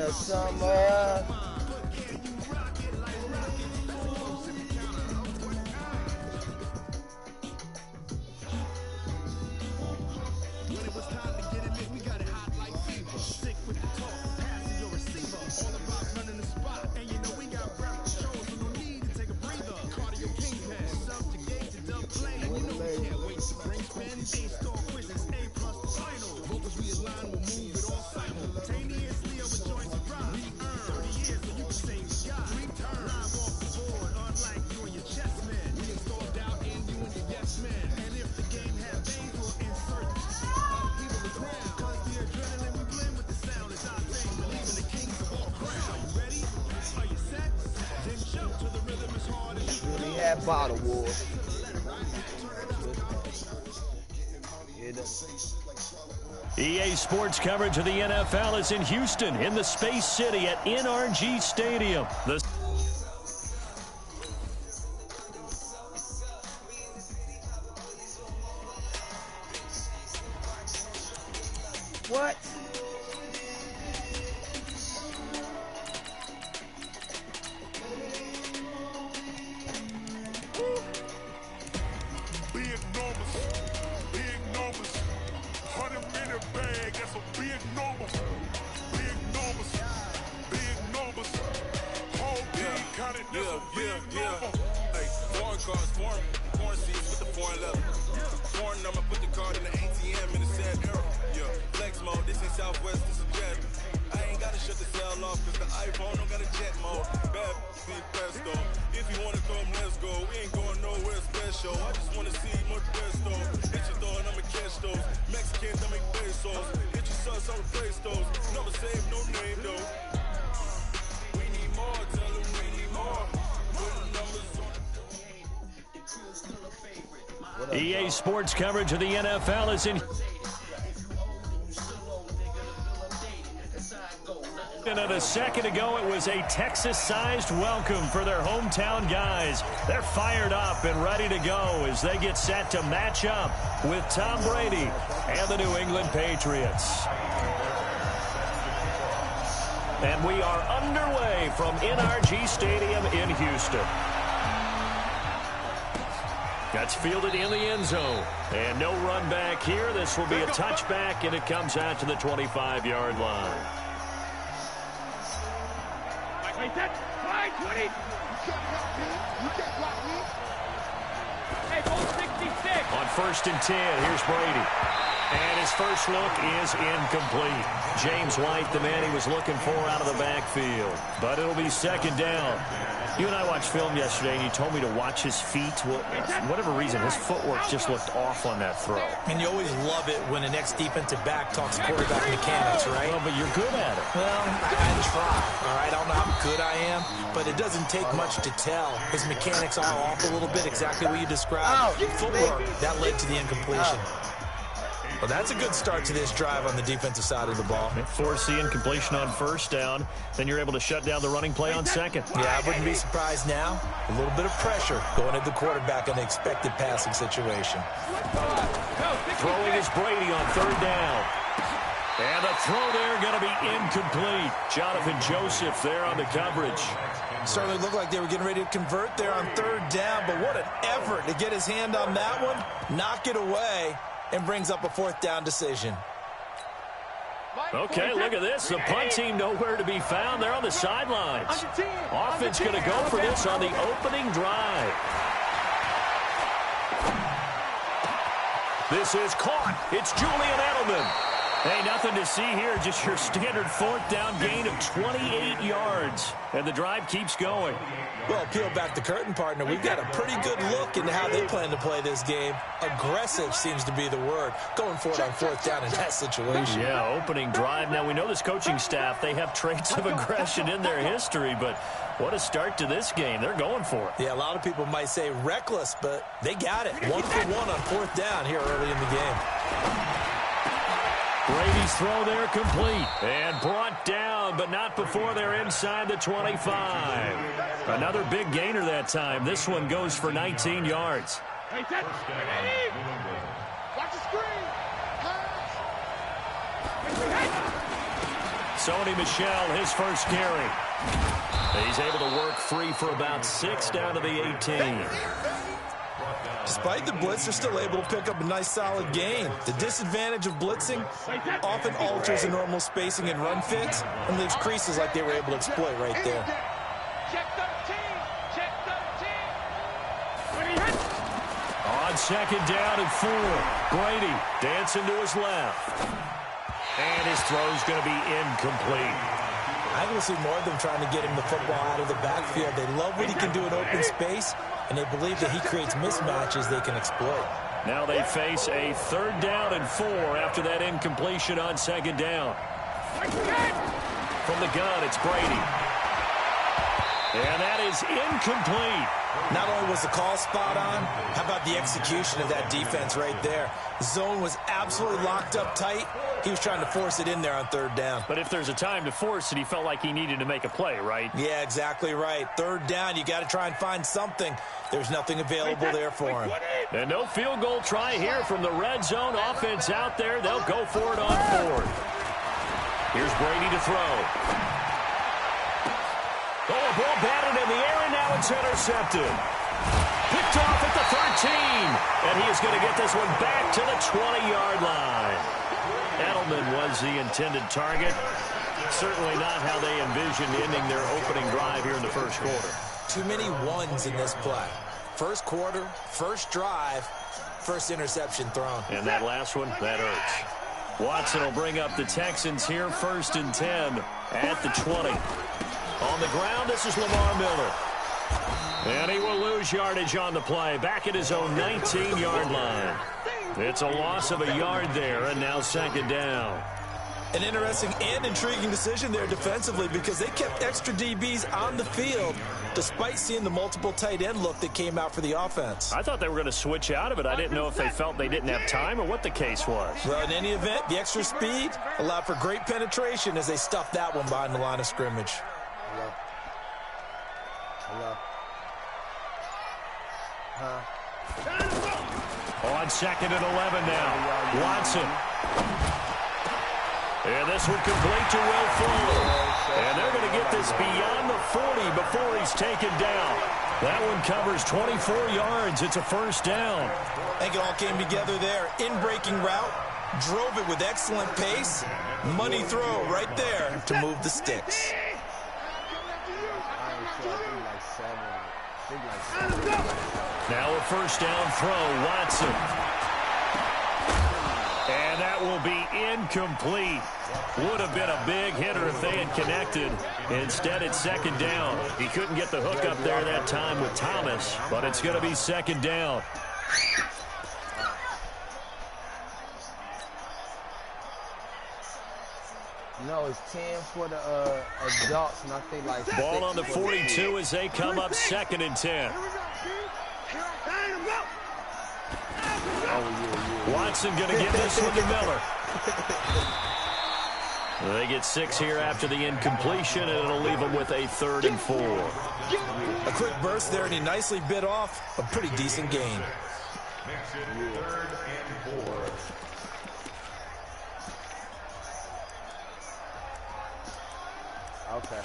the summer. Bottle wars. EA Sports coverage of the NFL is in Houston, in the Space City at NRG Stadium. What? EA Sports coverage of the NFL is in. And a second ago, it was a Texas-sized welcome for their hometown guys. They're fired up and ready to go as they get set to match up with Tom Brady and the New England Patriots. And we are underway from NRG Stadium in Houston. That's fielded in the end zone. And no run back here. This will be a touchback, and it comes out to the 25-yard line. Wait, that's 5-20. You can't block me. You can't block me. Hey, goal 66. On 1st and 10, here's Brady. And his first look is incomplete. James White, the man he was looking for out of the backfield. But it'll be second down. You and I watched film yesterday, and you told me to watch his feet. Well, for whatever reason, his footwork just looked off on that throw. And you always love it when the next defensive back talks quarterback mechanics, right? Well, but you're good at it. Well, I try, all right? I don't know how good I am, but it doesn't take much to tell. His mechanics are off a little bit, exactly what you described. Footwork, that led to the incompletion. Well, that's a good start to this drive on the defensive side of the ball. Force the incompletion on first down. Then you're able to shut down the running play on second. Yeah, I wouldn't be surprised now. A little bit of pressure going at the quarterback in the expected passing situation. Throwing is Brady on third down. And the throw there going to be incomplete. Jonathan Joseph there on the coverage. Certainly looked like they were getting ready to convert there on third down, but what an effort to get his hand on that one, knock it away, and brings up a fourth down decision. Okay, look at this. The punt team nowhere to be found. They're on the sidelines. Offense going to go for this on the opening drive. This is caught. It's Julian Edelman. Hey, nothing to see here. Just your standard fourth down gain of 28 yards. And the drive keeps going. Well, peel back the curtain, partner. We've got a pretty good look into how they plan to play this game. Aggressive seems to be the word. Going for it on fourth down in that situation. Yeah, opening drive. Now, we know this coaching staff, they have traits of aggression in their history, but what a start to this game. They're going for it. Yeah, a lot of people might say reckless, but they got it. 1 for 1 on fourth down here early in the game. Brady's throw there complete and brought down, but not before they're inside the 25. Another big gainer that time. This one goes for 19 yards. Watch the screen. Sony Michel, his first carry. He's able to work free for about 6 down to the 18. Despite the blitz, they're still able to pick up a nice, solid gain. The disadvantage of blitzing often alters the normal spacing and run fits and leaves creases like they were able to exploit right there. Check 13. Check 13. When he hits. On second down and 4. Brady dancing to his left. And his throw's going to be incomplete. I can see more of them trying to get him the football out of the backfield. They love what he can do in open space, and they believe that he creates mismatches they can exploit. Now they face a 3rd down and 4 after that incompletion on second down. From the gun, it's Brady. And that is incomplete. Not only was the call spot on, how about the execution of that defense right there? The zone was absolutely locked up tight. He was trying to force it in there on 3rd down. But if there's a time to force it, he felt like he needed to make a play, right? Yeah, exactly right. 3rd down, you got to try and find something. There's nothing available there for him. And no field goal try here from the red zone offense out there. They'll go for it on 4th. Here's Brady to throw. Oh, a ball batted in the air, and now it's intercepted. Picked off at the 13, and he is going to get this one back to the 20-yard line. Edelman was the intended target. Certainly not how they envisioned ending their opening drive here in the first quarter. Too many ones in this play. First quarter, first drive, first interception thrown. And that last one, that hurts. Watson will bring up the Texans here, 1st and 10 at the 20. On the ground, this is Lamar Miller. And he will lose yardage on the play, back at his own 19-yard line. It's a loss of a yard there, and now 2nd down. An interesting and intriguing decision there defensively because they kept extra DBs on the field despite seeing the multiple tight end look that came out for the offense. I thought they were going to switch out of it. I didn't know if they felt they didn't have time or what the case was. Well, in any event, the extra speed allowed for great penetration as they stuffed that one behind the line of scrimmage. Hello. On 2nd and 11 now. Watson. And this one complete to Will Fuller. And they're going to get this beyond the 40 before he's taken down. That one covers 24 yards. It's a 1st down. I think it all came together there. In-breaking route. Drove it with excellent pace. Money throw right there to move the sticks. Now a 1st down throw, Watson. And that will be incomplete. Would have been a big hitter if they had connected. Instead, it's 2nd down. He couldn't get the hook up there that time with Thomas, but it's going to be 2nd down. No, it's 10 for the adults, and I think like Ball on the 42 as they come up 2nd and 10. Watson going to give this one to Miller. They get 6 here after the incompletion, and it'll leave them with a 3rd and 4. A quick burst there, and he nicely bit off a pretty decent gain. Okay.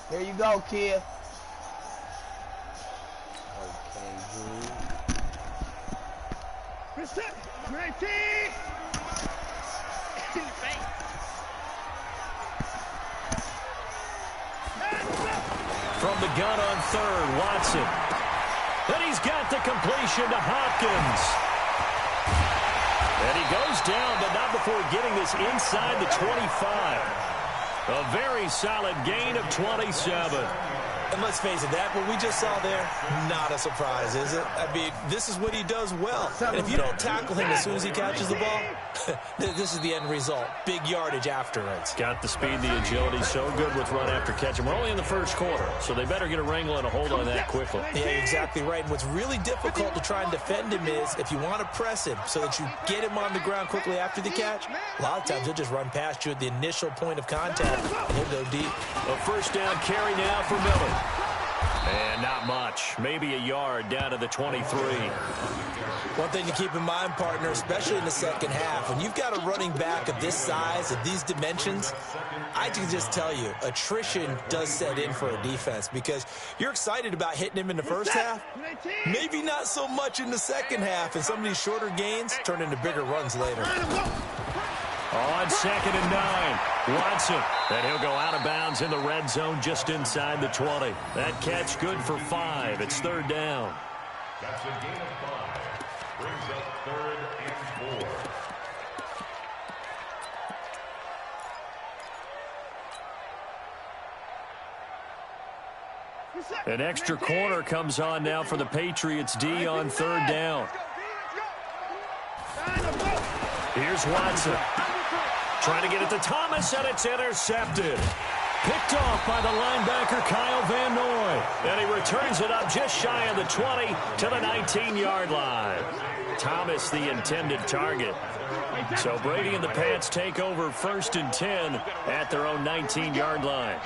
Here you go, kid. Okay, dude. From the gun on 3rd, Watson. And he's got the completion to Hopkins. And he goes down, but not before getting this inside the 25. A very solid gain of 27. And let's face it, that what we just saw there, not a surprise, is it? I mean, this is what he does well. And if you don't tackle him as soon as he catches the ball, this is the end result. Big yardage afterwards. Got the speed, the agility, so good with run after catch. And we're only in the first quarter, so they better get a wrangle and a hold on that quickly. Yeah, exactly right. And what's really difficult to try and defend him is if you want to press him so that you get him on the ground quickly after the catch, a lot of times he'll just run past you at the initial point of contact, and he'll go deep. A 1st down carry now for Miller. And not much. notch, maybe a yard down to the 23. One thing to keep in mind, partner, especially in the second half, when you've got a running back of this size, of these dimensions, I can just tell you, attrition does set in for a defense because you're excited about hitting him in the first half, maybe not so much in the second half, and some of these shorter gains turn into bigger runs later. On 2nd and 9, Watson, and he'll go out of bounds in the red zone just inside the 20. That catch good for 5. It's 3rd down. That's a gain of 5. Brings up 3rd and 4. An extra corner comes on now for the Patriots D on 3rd down. Here's Watson. Trying to get it to Thomas, and it's intercepted. Picked off by the linebacker, Kyle Van Noy. And he returns it up just shy of the 20 to the 19-yard line. Thomas, the intended target. So Brady and the Pats take over 1st and 10 at their own 19-yard line.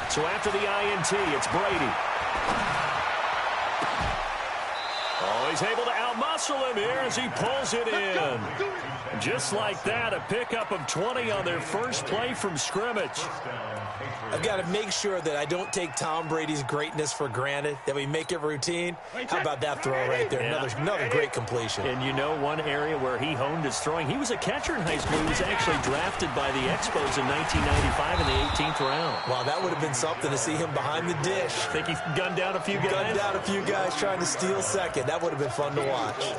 So after the INT, it's Brady. Oh, he's able to outmuscle him here as he pulls it in. Just like that, a pickup of 20 on their first play from scrimmage. I've got to make sure that I don't take Tom Brady's greatness for granted, that we make it routine. How about that throw right there? Yeah. Another great completion. And you know one area where he honed his throwing? He was a catcher in high school. He was actually drafted by the Expos in 1995 in the 18th round. Wow, that would have been something to see him behind the dish. Think he gunned down a few guys? Gunned down a few guys trying to steal second. That would have been fun to watch.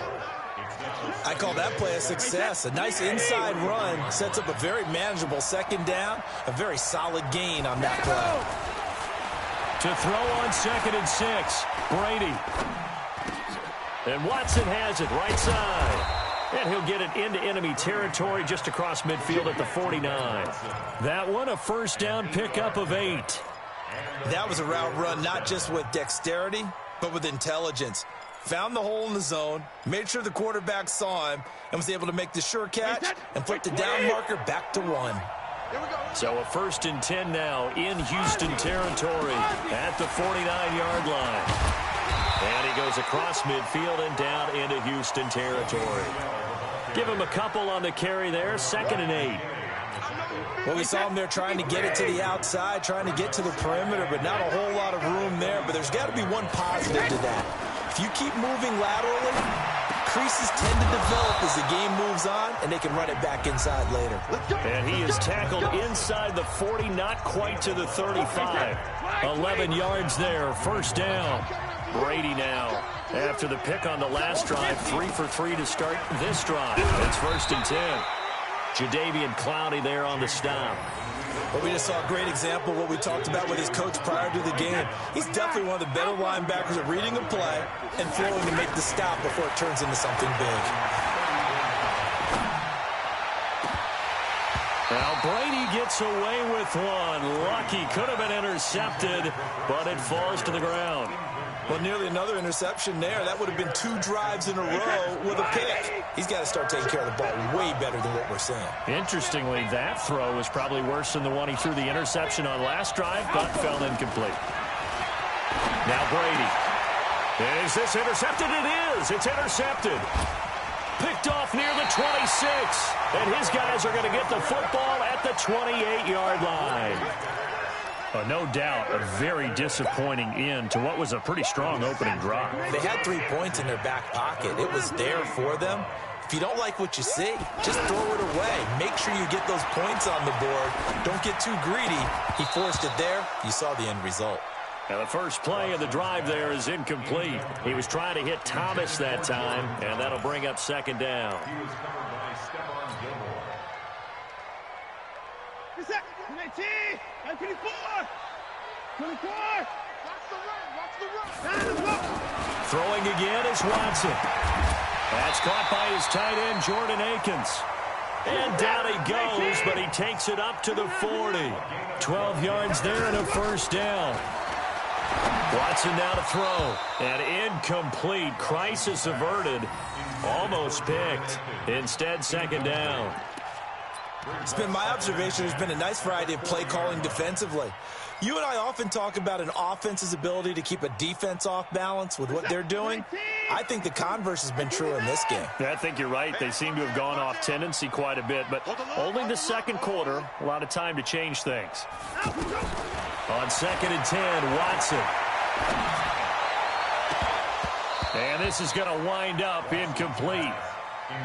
I call that play a success. A nice inside run sets up a very manageable 2nd down, a very solid gain on that play. To throw on 2nd and 6, Brady. And Watson has it right side. And he'll get it into enemy territory just across midfield at the 49. That one, a 1st down pickup of 8. That was a route run not just with dexterity, but with intelligence. Found the hole in the zone, made sure the quarterback saw him, and was able to make the sure catch and flip the down marker back to 1. So a 1st and 10 now in Houston territory at the 49-yard line. And he goes across midfield and down into Houston territory. Give him a couple on the carry there, 2nd and 8. Well, we saw him there trying to get it to the outside, trying to get to the perimeter, but not a whole lot of room there. But there's got to be one positive to that. If you keep moving laterally, creases tend to develop as the game moves on, and they can run it back inside later. And he is tackled inside the 40, not quite to the 35. 11 yards there, 1st down. Brady now, after the pick on the last drive, 3 for 3 to start this drive. It's 1st and 10. Jadeveon Clowney there on the stop. Well, we just saw a great example of what we talked about with his coach prior to the game. He's definitely one of the better linebackers at reading a play and flowing to make the stop before it turns into something big. Now Brady gets away with one. Lucky, could have been intercepted, but it falls to the ground. Well, nearly another interception there. That would have been 2 drives in a row with a pick. He's got to start taking care of the ball way better than what we're seeing. Interestingly, that throw was probably worse than the one he threw the interception on last drive, but fell incomplete. Now Brady. Is this intercepted? It is. It's intercepted. Picked off near the 26. And his guys are going to get the football at the 28-yard line. No doubt a very disappointing end to what was a pretty strong opening drive. They had 3 points in their back pocket. It was there for them. If you don't like what you see, just throw it away. Make sure you get those points on the board. Don't get too greedy. He forced it there. You saw the end result. Now the first play of the drive there is incomplete. He was trying to hit Thomas that time, and that'll bring up 2nd down. Throwing again is Watson. That's caught by his tight end, Jordan Akins. And down he goes, but he takes it up to the 40. 12 yards there and a 1st down. Watson now to throw. And incomplete. Crisis averted. Almost picked. Instead, 2nd down. It's been my observation there's been a nice variety of play calling defensively. You and I often talk about an offense's ability to keep a defense off balance with what they're doing. I think the converse has been true in this game. Yeah, I think you're right. They seem to have gone off tendency quite a bit, but only the second quarter, a lot of time to change things. On 2nd and 10, Watson. And this is going to wind up incomplete.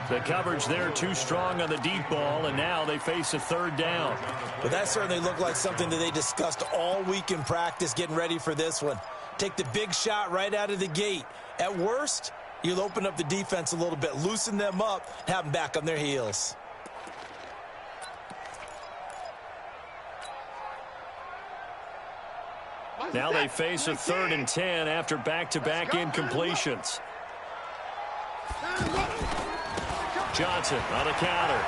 The coverage there too strong on the deep ball, and now they face a 3rd down. But that certainly looked like something that they discussed all week in practice getting ready for this one. Take the big shot right out of the gate. At worst, you'll open up the defense a little bit, loosen them up, have them back on their heels. Now they face a 3rd and 10 after back-to-back incompletions. Johnson on the counter.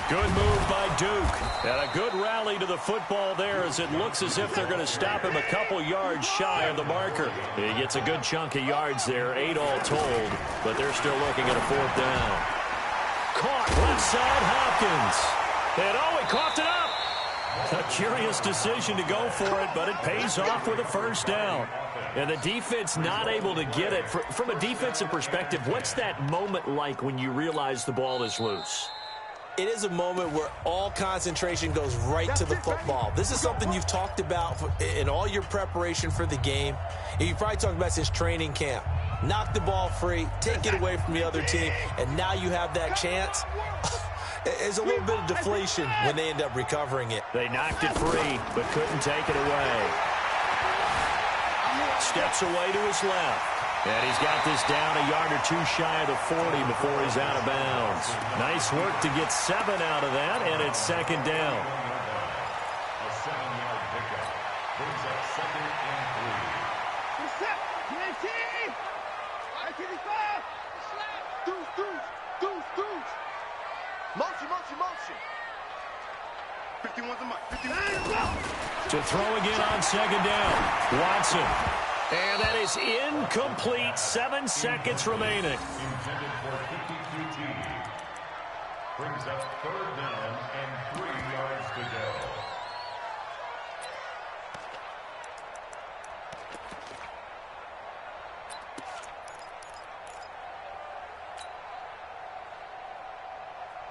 Good move by Duke. And a good rally to the football there as it looks as if they're going to stop him a couple yards shy of the marker. He gets a good chunk of yards there, 8 all told, but they're still looking at a 4th down. Caught left side Hopkins. And oh, he coughed it up. A curious decision to go for it, but it pays off with a 1st down. And the defense not able to get it. From a defensive perspective, what's that moment like when you realize the ball is loose? It is a moment where all concentration goes right to the football. This is something you've talked about in all your preparation for the game. And you probably talked about since training camp. Knock the ball free, take it away from the other team, and now you have that chance. There's a little bit of deflation when they end up recovering it. They knocked it free, but couldn't take it away. Steps away to his left. And he's got this down a yard or two shy of the 40 before he's out of bounds. Nice work to get 7 out of that, and it's 2nd down. A 7-yard pickup brings up 2nd and 3. Motion, motion, motion. 51's a mark. 51. To throw again on 2nd down. Watson. And that is incomplete. 7 seconds remaining. Intended for 52 T. Brings up 3rd down and 3 yards to go.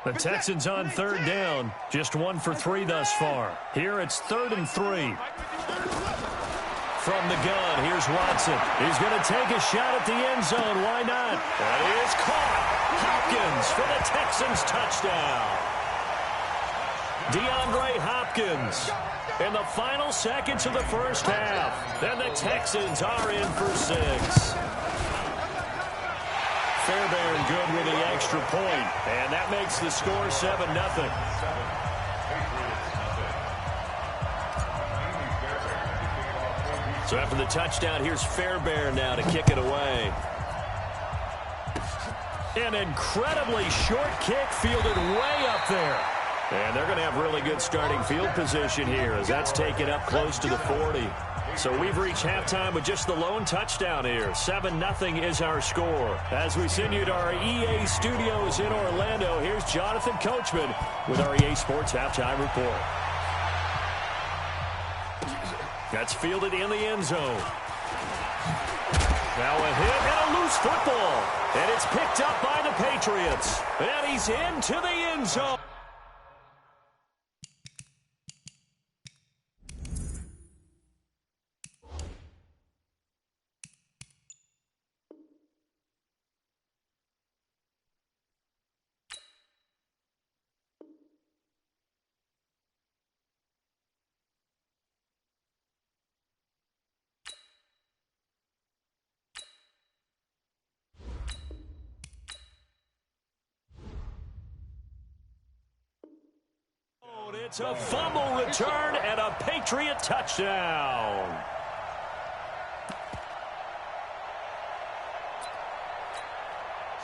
The Texans on 3rd down. Just 1 for 3 thus far. Here it's 3rd and 3. From the gun, here's Watson. He's going to take a shot at the end zone. Why not? That is caught. Hopkins for the Texans touchdown. DeAndre Hopkins in the final seconds of the 1st half. And the Texans are in for 6. Fairbairn good with the extra point, and that makes the score 7-0. So after the touchdown, here's Fairbairn now to kick it away. An incredibly short kick fielded way up there. And they're going to have really good starting field position here as that's taken up close to the 40. So we've reached halftime with just the lone touchdown here. 7-0 is our score. As we send you to our EA studios in Orlando, here's Jonathan Coachman with our EA Sports Halftime Report. That's fielded in the end zone. Now a hit and a loose football. And it's picked up by the Patriots. And he's into the end zone. It's a fumble return and a Patriot touchdown.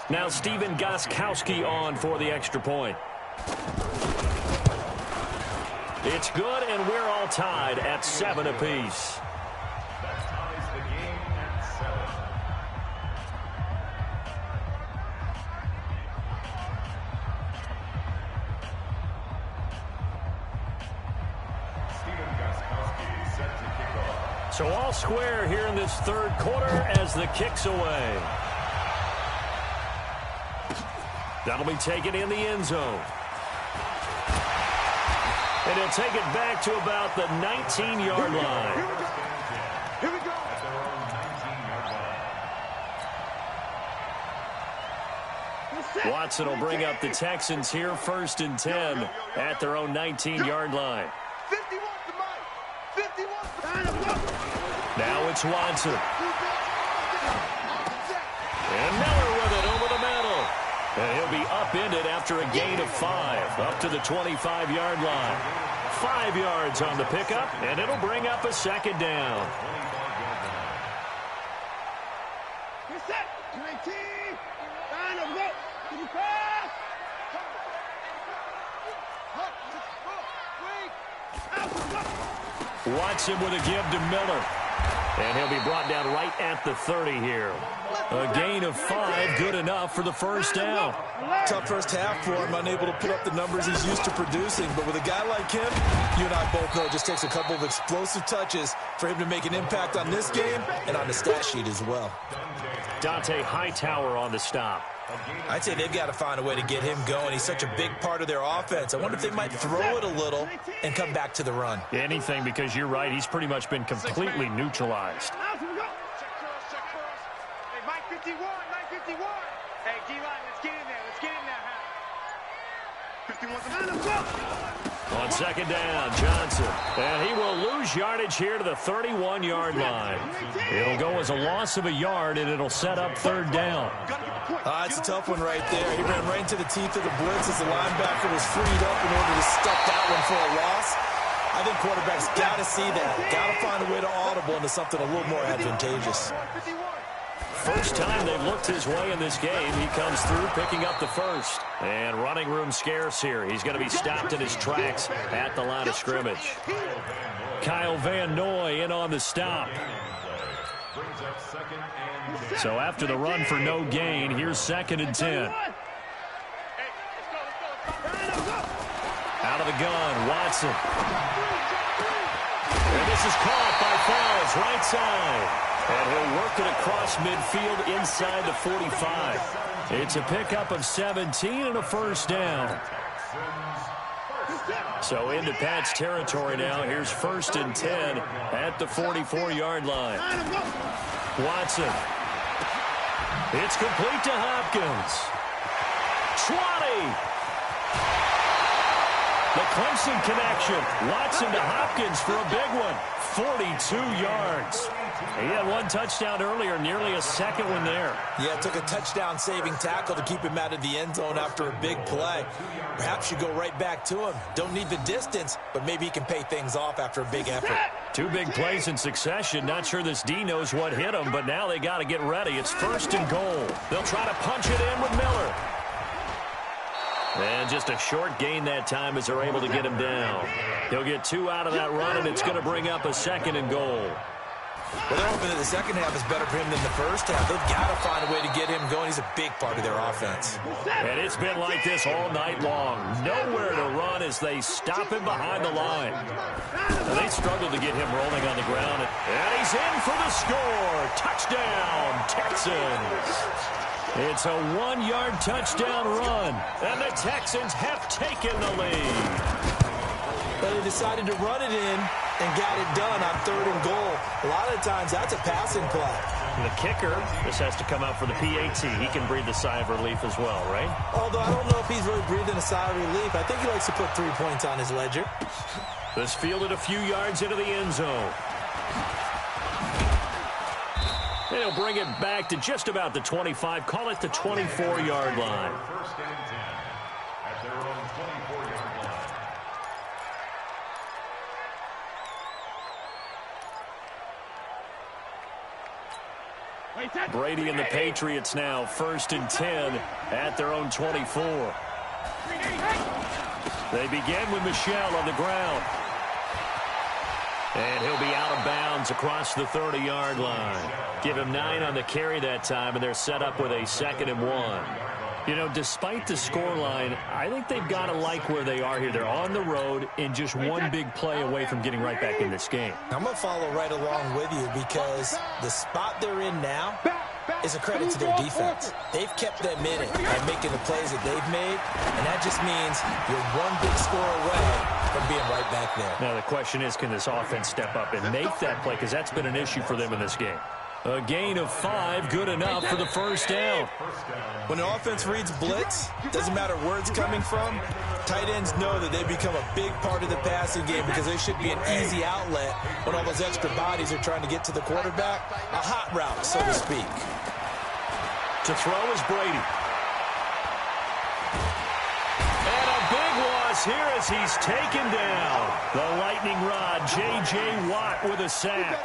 Now Steven Gostkowski on for the extra point. It's good, and we're all tied at 7 apiece. That ties the game at 7. Steven Gostkowski set to So all square here in this third quarter as the kick's away. That'll be taken in the end zone. And he'll take it back to about the 19-yard line. Here we go. Watson will bring up the Texans here first and 10 at their own 19-yard line. 51 to Mike. 51 to Now it's Watson. And Miller with it over the middle. And he'll be upended after a gain of 5 up to the 25-yard line. 5 yards on the pickup, and it'll bring up a second down. Reset. 19. Watson with a give to Miller. And he'll be brought down right at the 30 here. A gain of 5, good enough for the first down. Tough first half for him, unable to put up the numbers he's used to producing. But with a guy like him, you and I both know it just takes a couple of explosive touches for him to make an impact on this game and on the stat sheet as well. Dante Hightower on the stop. I'd say they've got to find a way to get him going. He's such a big part of their offense. I wonder if they might throw it a little and come back to the run. Anything, because you're right. He's pretty much been completely neutralized. Check cross. Hey, Mike 51. Hey, D-line, let's get in there. Let's get in there, 51. On second down, Johnson. And he will lose yardage here to the 31-yard line. It'll go as a loss of a yard, and it'll set up third down. It's a tough one right there. He ran right into the teeth of the blitz as the linebacker was freed up in order to stuff that one for a loss. I think quarterbacks got to see that. Got to find a way to audible into something a little more advantageous. First time they've looked his way in this game, he comes through picking up the first. And running room scarce here. He's going to be stopped in his tracks at the line of scrimmage. Kyle Van Noy in on the stop. So after the run for no gain, here's second and 10. Out of the gun, Watson. And this is caught by Fowles, right side. And he'll work it across midfield inside the 45. It's a pickup of 17 and a first down. So into Pat's territory now. Here's first and 10 at the 44-yard line. Watson. It's complete to Hopkins. 20. The Clemson connection. Watson to Hopkins for a big one. 42 yards. He had one touchdown earlier, nearly a second one there. Yeah, it took a touchdown-saving tackle to keep him out of the end zone after a big play. Perhaps you go right back to him. Don't need the distance, but maybe he can pay things off after a big effort. 2 big plays in succession. Not sure this D knows what hit him, but now they got to get ready. It's first and goal. They'll try to punch it in with Miller. And just a short gain that time as they're able to get him down. He'll get 2 out of that run, and it's going to bring up a second and goal. Well, they're hoping that the second half is better for him than the first half. They've got to find a way to get him going. He's a big part of their offense. And it's been like this all night long. Nowhere to run as they stop him behind the line. And they struggled to get him rolling on the ground. And he's in for the score. Touchdown, Texans. It's a 1-yard touchdown run. And the Texans have taken the lead. But they decided to run it in and got it done on third and goal. A lot of times, that's a passing play. And the kicker, this has to come out for the PAT. He can breathe a sigh of relief as well, right? Although I don't know if he's really breathing a sigh of relief. I think he likes to put 3 points on his ledger. This fielded a few yards into the end zone. And he'll bring it back to just about the 25. Call it the 24-yard line. First and 10 at their own 24-yard line. Brady and the Patriots now first and 10 at their own 24. They begin with Michel on the ground. And he'll be out of bounds across the 30-yard line. Give him 9 on the carry that time, and they're set up with a second and 1. You know, despite the scoreline, I think they've got to like where they are here. They're on the road and just one big play away from getting right back in this game. I'm going to follow right along with you because the spot they're in now is a credit to their defense. They've kept them in it by making the plays that they've made, and that just means you're one big score away from being right back there. Now the question is, can this offense step up and make that play? Because that's been an issue for them in this game. A gain of 5, good enough for the first down. When an offense reads blitz, doesn't matter where it's coming from, tight ends know that they become a big part of the passing game because they should be an easy outlet when all those extra bodies are trying to get to the quarterback. A hot route, so to speak. To throw is Brady. And a big loss here as he's taken down. The lightning rod, J.J. Watt with a sack.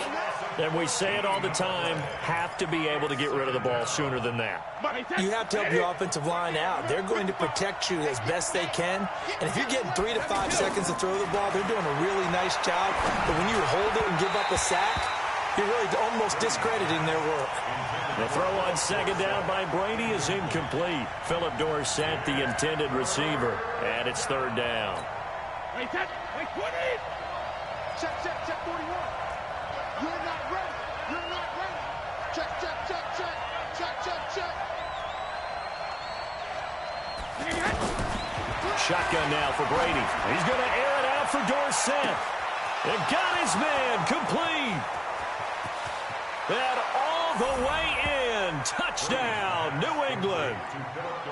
And we say it all the time, have to be able to get rid of the ball sooner than that. You have to help your offensive line out. They're going to protect you as best they can. And if you're getting 3 to 5 seconds to throw the ball, they're doing a really nice job. But when you hold it and give up a sack, you're really almost discrediting their work. The throw on second down by Brady is incomplete. Philip Dorsett, the intended receiver, and it's third down. Wait, 20. Check, 41. You're not ready. You're not ready. Check. Shotgun now for Brady. He's going to air it out for Dorsett. And got his man complete. And all the way in. Touchdown, New England.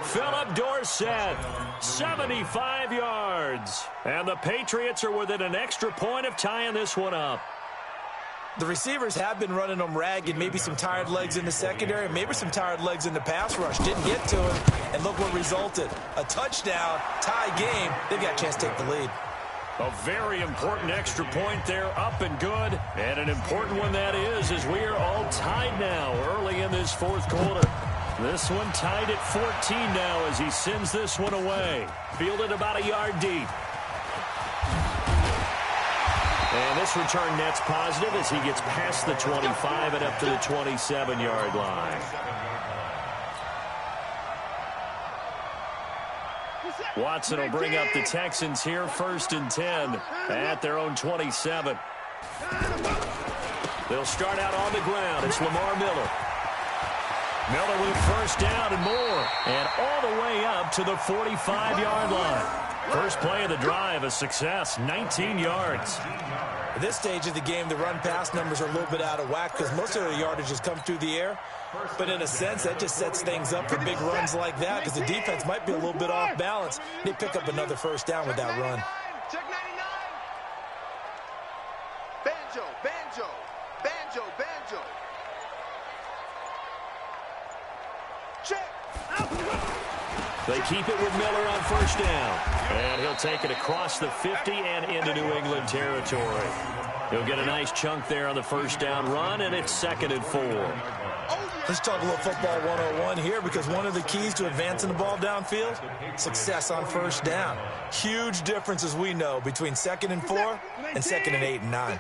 Philip Dorsett, 75 yards. And the Patriots are within an extra point of tying this one up. The receivers have been running them ragged. Maybe some tired legs in the secondary, maybe some tired legs in the pass rush. Didn't get to it, and look what resulted. A touchdown, tie game. They've got a chance to take the lead. A very important extra point there, up and good. And an important one that is, as we are all tied now early in this fourth quarter. This one tied at 14 now as he sends this one away. Fielded about a yard deep. And this return net's positive as he gets past the 25 and up to the 27-yard line. Watson will bring up the Texans here, 1st and 10 at their own 27. They'll start out on the ground. It's Lamar Miller. Miller with first down and more. And all the way up to the 45-yard line. First play of the drive, a success, 19 yards. At this stage of the game, the run-pass numbers are a little bit out of whack because most of their yardage has come through the air. But in a sense, that just sets things up for big runs like that because the defense might be a little bit off balance. They pick up another first down with that run. Check 99. Banjo. Check. They keep it with Miller on first down. And he'll take it across the 50 and into New England territory. He'll get a nice chunk there on the first down run, and it's 2nd and 4. Let's talk a little football 101 here because one of the keys to advancing the ball downfield, success on first down. Huge difference, as we know, between 2nd and 4 and 2nd and 8 and 9.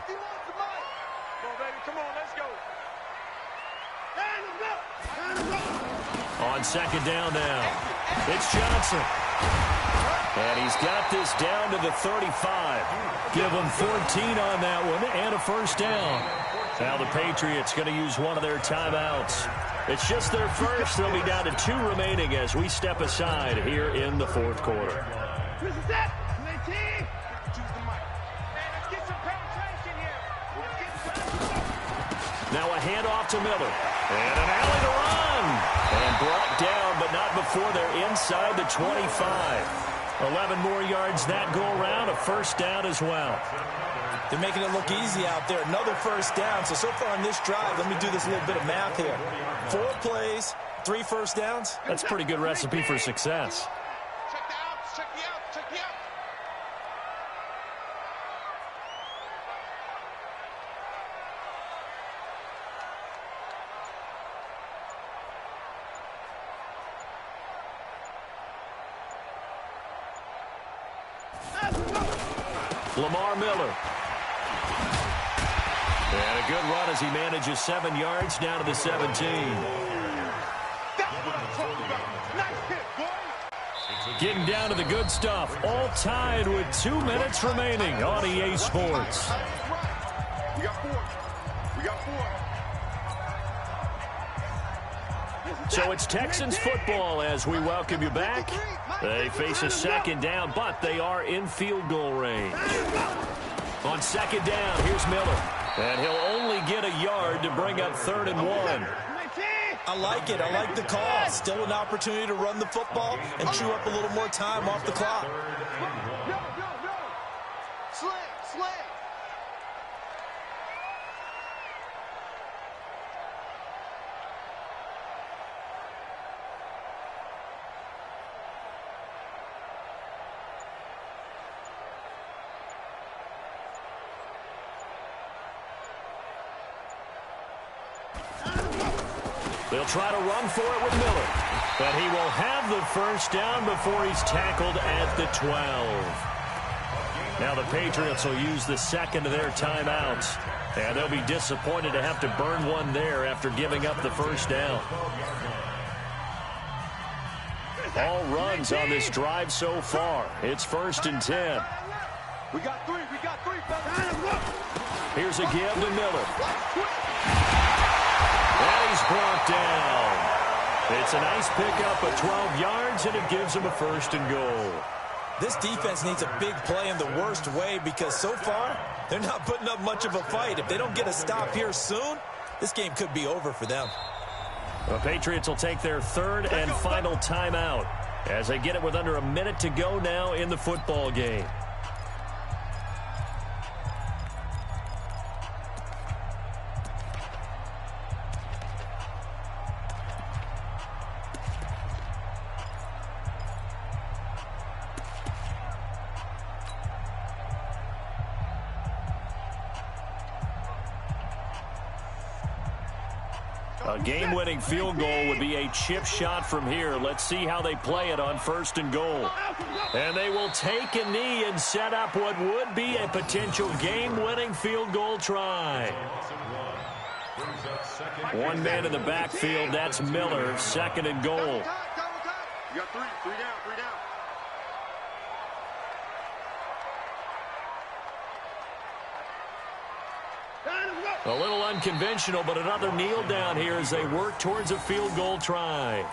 On second down now, it's Johnson. And he's got this down to the 35. Give him 14 on that one and a first down. Now the Patriots going to use one of their timeouts. It's just their first. They'll be down to 2 remaining as we step aside here in the fourth quarter. Now a handoff to Miller. And an alley to run. And brought down, but not before they're inside the 25. 11 more yards that go around, a first down as well. They're making it look easy out there. Another first down. So far on this drive, let me do this little bit of math here. 4 plays, 3 first downs. That's a pretty good recipe for success. Check the out. Lamar Miller. And a good run as he manages 7 yards down to the 17. That's what I'm talking about. Nice hit, boy. Getting down to the good stuff. All tied with 2 minutes remaining on EA Sports. We got 4. We got 4. So it's Texans football as we welcome you back. They face a second down, but they are in field goal range. On second down, here's Miller. And he'll only get a yard to bring up 3rd and 1. I like it. I like the call. Still an opportunity to run the football and chew up a little more time off the clock. Sling. They'll try to run for it with Miller. But he will have the first down before he's tackled at the 12. Now the Patriots will use the second of their timeouts. And they'll be disappointed to have to burn one there after giving up the first down. All runs on this drive so far. It's 1st and 10. We got 3. Here's a give to Miller. And he's brought down. It's a nice pickup of 12 yards, and it gives him a 1st and goal. This defense needs a big play in the worst way because so far, they're not putting up much of a fight. If they don't get a stop here soon, this game could be over for them. The Patriots will take their 3rd and final timeout as they get it with under a minute to go now in the football game. A game-winning field goal would be a chip shot from here. Let's see how they play it on 1st and goal. And they will take a knee and set up what would be a potential game-winning field goal try. One man in the backfield, that's Miller, 2nd and goal. You got 3 down. A little unconventional, but another kneel down here as they work towards a field goal try.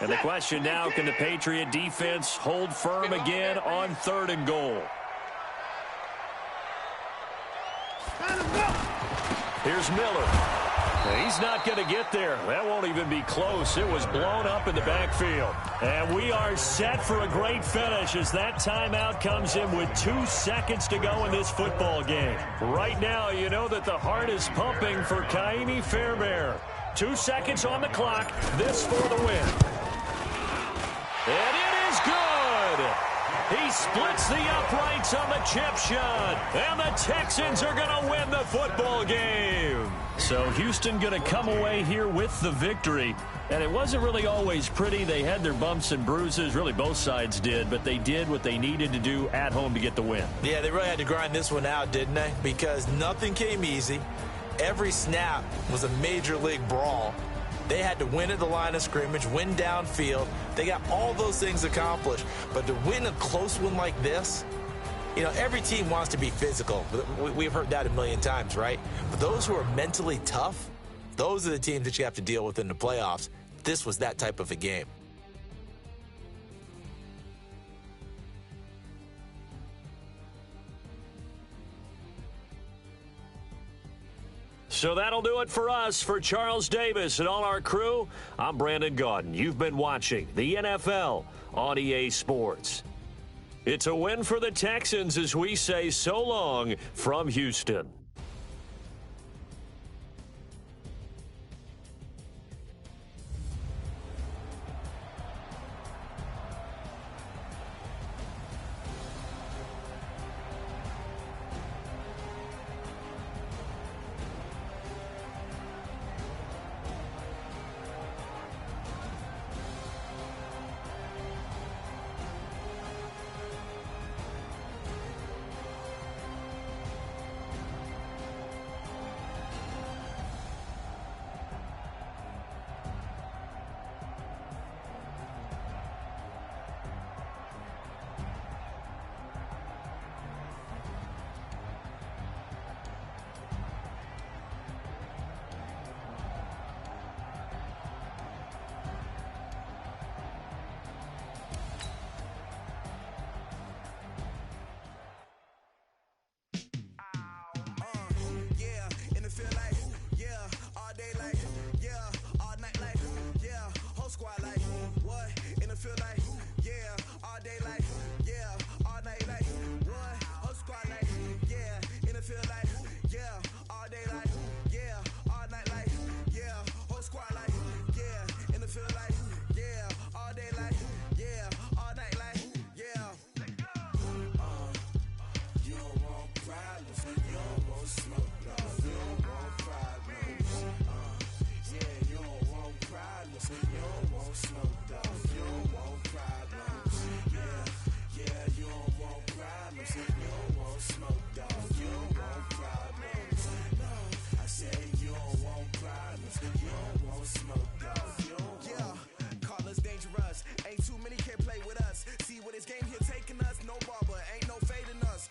And the question now, can the Patriot defense hold firm again on 3rd and goal? Here's Miller. He's not going to get there. That won't even be close. It was blown up in the backfield. And we are set for a great finish as that timeout comes in with 2 seconds to go in this football game. Right now, you know that the heart is pumping for Kaimi Fairbairn. 2 seconds on the clock. This for the win. And it is good. He splits the uprights on the chip shot. And the Texans are going to win the football game. So Houston going to come away here with the victory. And it wasn't really always pretty. They had their bumps and bruises. Really, both sides did. But they did what they needed to do at home to get the win. Yeah, they really had to grind this one out, didn't they? Because nothing came easy. Every snap was a major league brawl. They had to win at the line of scrimmage, win downfield. They got all those things accomplished. But to win a close one like this, you know, every team wants to be physical. We've heard that a million times, right? But those who are mentally tough, those are the teams that you have to deal with in the playoffs. This was that type of a game. So that'll do it for us. For Charles Davis and all our crew, I'm Brandon Gaudin. You've been watching the NFL on EA Sports. It's a win for the Texans as we say so long from Houston. squad like, what? In the field like, yeah. All day like, yeah. All night like, what? Whole squad like, yeah. In the field like, yeah. All day like, yeah. All night like, yeah. Whole squad like, yeah. In the field like, yeah. All day like, yeah. All night like, yeah. You don't want problems, you don't want smoke, no. You don't want problems, yeah. You don't want problems, you don't want smoke, dog. You don't want problems, yeah. Yeah, you don't want problems, you don't want smoke, dog. You don't want problems, no. I said you don't want problems, you don't want smoke, dog. You don't want. Call us dangerous, ain't too many can play with us. See what this game here taking us, no barber, ain't no fading us.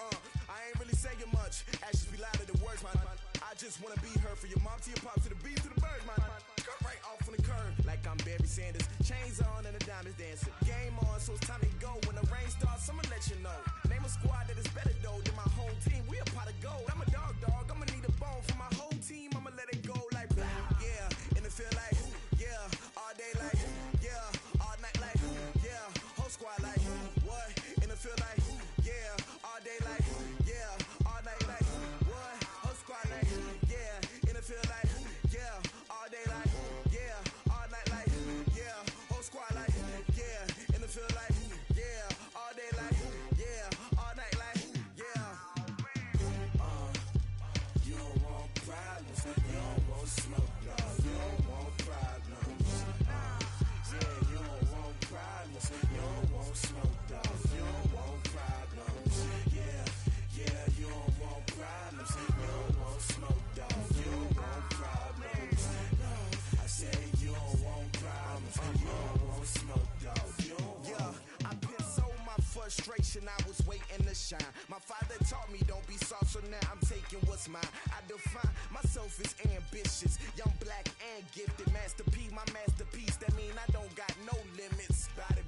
I ain't really saying much, actions be louder than words, man. I just wanna be heard, for your mom to your pop, to the beat, to the birds, man. Cut right off on the curb, like I'm Barry Sanders. Chains on and the diamonds dancing. Game on, so it's time to go. When the rain starts, I'ma let you know. Name a squad that is better though than my home team. We a pot of gold. I'm a dog, I'ma need a bone for my whole team. I'ma let it go like, yeah. In the field like, yeah. All day like, yeah. All night like, yeah. Whole squad like, what? In the field like, yeah. All day like, yeah. All night like, what? Whole squad like, yeah. In the field like, yeah. All day like, yeah. All night like, yeah. Whole squad like, yeah. In the field like, yeah. All day like, yeah. All night like, yeah. You don't want problems, you don't want smoke, dog. You don't want problems, yeah. You don't want problems, you don't want smoke, dog. You don't want problems, yeah. Yeah, you don't want problems, you don't want smoke, dog. You don't want problems, no. I say you don't want problems, you don't want smoke, dog. You don't want. Yeah, I put so my frustration, I was waiting to shine. My father taught me don't be soft, so now I'm taking what's mine. I define myself as ambitious, young, black, and gifted. Master P, my masterpiece, that mean I don't got no limits. Bout it,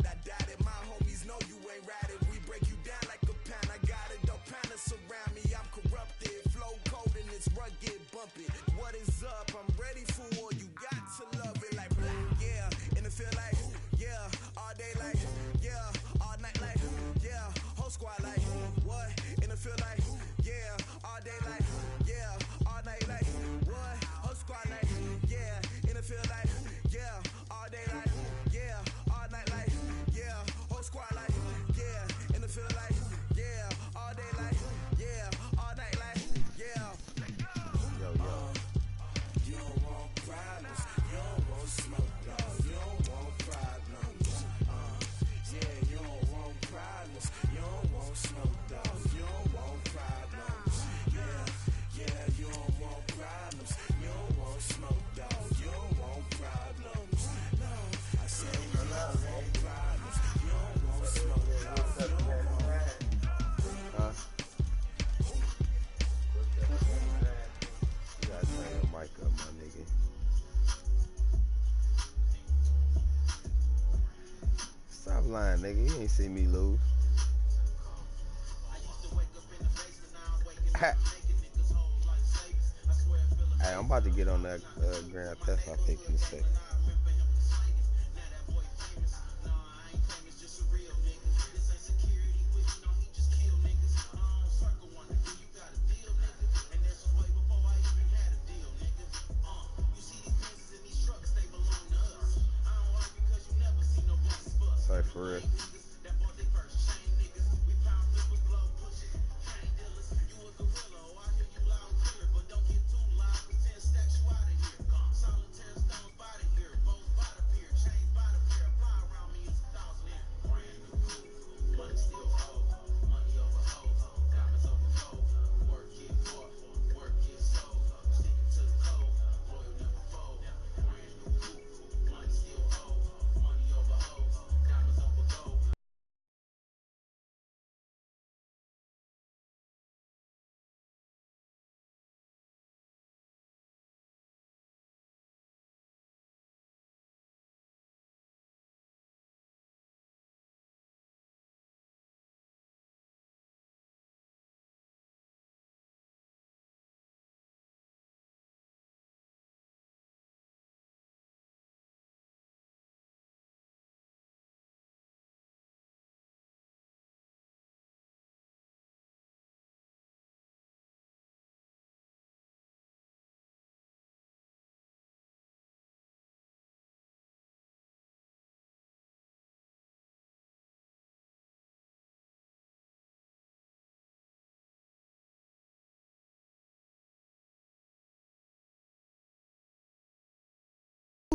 I doubt it. My homies know you ain't ratted. We break you down like a pound. I got it, don't pound us around me. I'm corrupted, flow cold and it's rugged, bumpy. What is up? I'm ready for war. You got to love it like, yeah. In the field like, yeah. All day like, yeah. All night like, yeah. Whole squad like, what? In the field like, yeah. All day like, yeah. All night like, what? Whole squad like, yeah. In the field like, yeah. All day like, yeah. All night like, yeah. Whole squad like, yeah. In the field like, yeah. All day like, yeah. All night like, yeah. Yo. You don't want problems, you don't want smoke, dog. You don't want problems, yeah. You don't want problems, you don't want smoke, dog. You don't want problems, yeah. Yeah, you don't want problems, you don't want smoke, dog. You don't want problems, no. I said you don't want problems, you don't want smoke, dog. You don't want. You gotta turn your mic up, my nigga. Stop lying, nigga. You ain't see me lose. Hey, I'm about to get on that Grand Theft Auto pick in a second. Sorry, for real.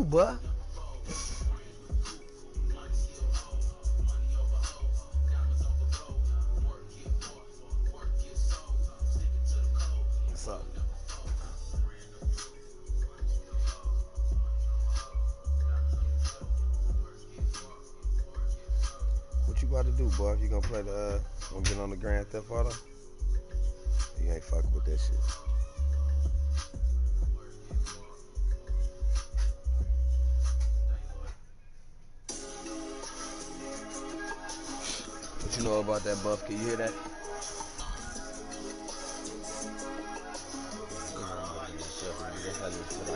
do, bruh? What's up? What you about to do, boy? If you gonna play the, gonna get on the Grand Theft Auto? You ain't fucking with that shit. What you know about that, Buff? Can you hear that?